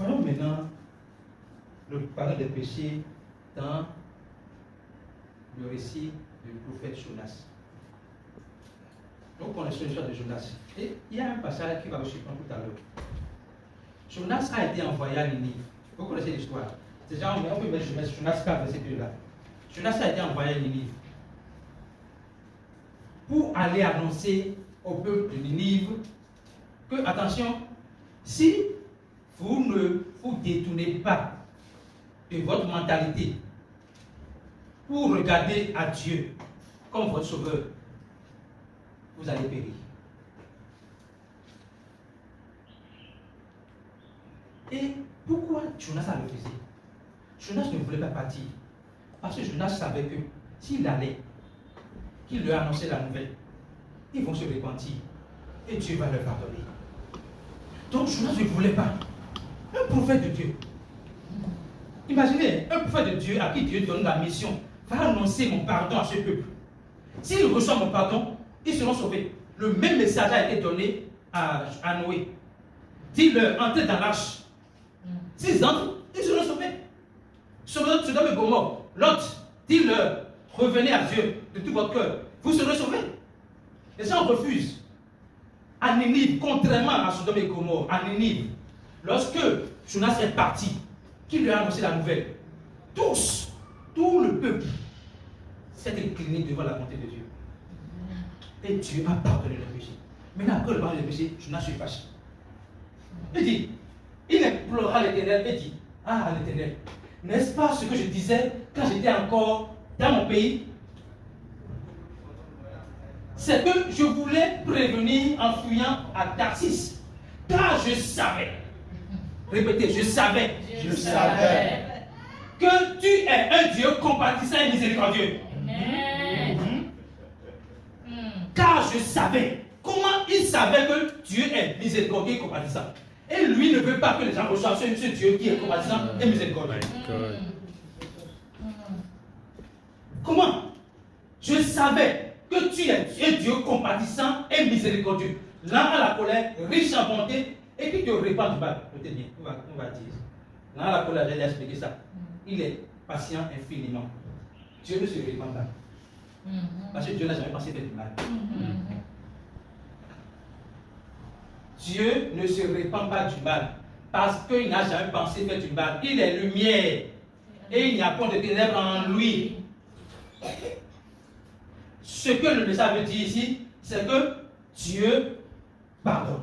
Voyons maintenant le pardon des péchés dans le récit du prophète Jonas. Donc, on est sur l'histoire de Jonas. Et il y a un passage qui va vous surprendre tout à l'heure. Jonas a été envoyé à Ninive. Vous connaissez l'histoire. Déjà, on peut mettre Jonas 4, verset 2 là. Jonas a été envoyé à Ninive pour aller annoncer au peuple de Ninive que, attention, si vous ne vous détournez pas de votre mentalité pour regarder à Dieu comme votre sauveur, vous allez périr. Et pourquoi Jonas a refusé? Jonas ne voulait pas partir. Parce que Jonas savait que s'il allait, qu'il leur annonçait la nouvelle, ils vont se repentir et Dieu va leur pardonner. Donc Jonas ne voulait pas. Un prophète de Dieu. Imaginez, un prophète de Dieu à qui Dieu donne la mission va annoncer mon pardon à ce peuple. S'ils reçoivent mon pardon, ils seront sauvés. Le même message a été donné à Noé. Dis-leur, entrez dans l'arche. S'ils entrent, ils seront sauvés. Sodome et Gomorrhe, Lot, dis-leur, revenez à Dieu de tout votre cœur. Vous serez sauvés. Les gens refusent. À Ninive, contrairement à Sodome et Gomorrhe, à Ninive, lorsque Jonas est parti, qui lui a annoncé la nouvelle, tout le peuple s'est incliné devant la bonté de Dieu. Et Dieu a pardonné le péché. Maintenant, après le pardon du péché, Jonas se fâche. Il dit, il implora l'Éternel et dit, ah l'Éternel, n'est-ce pas ce que je disais quand j'étais encore dans mon pays? C'est que je voulais prévenir en fuyant à Tarsis, car je savais, répétez, je savais que tu es un Dieu compatissant et miséricordieux. Car je savais. Comment il savait que Dieu est miséricordieux et compatissant? Et lui ne veut pas que les gens reçoivent ce Dieu qui est compatissant et miséricordieux. Comment? Je savais que tu es Dieu compatissant et miséricordieux, lent à la colère, riche en bonté, et qui te répand du mal. Écoutez bien, on va dire. Lent à la colère, j'ai expliqué ça. Il est patient infiniment. Dieu ne se répand pas. Parce que Dieu n'a jamais pensé faire du mal. Dieu ne se répand pas du mal parce qu'il n'a jamais pensé faire du mal. Il est lumière et il n'y a point de ténèbres en lui. Ce que le message veut dire ici, c'est que Dieu pardonne.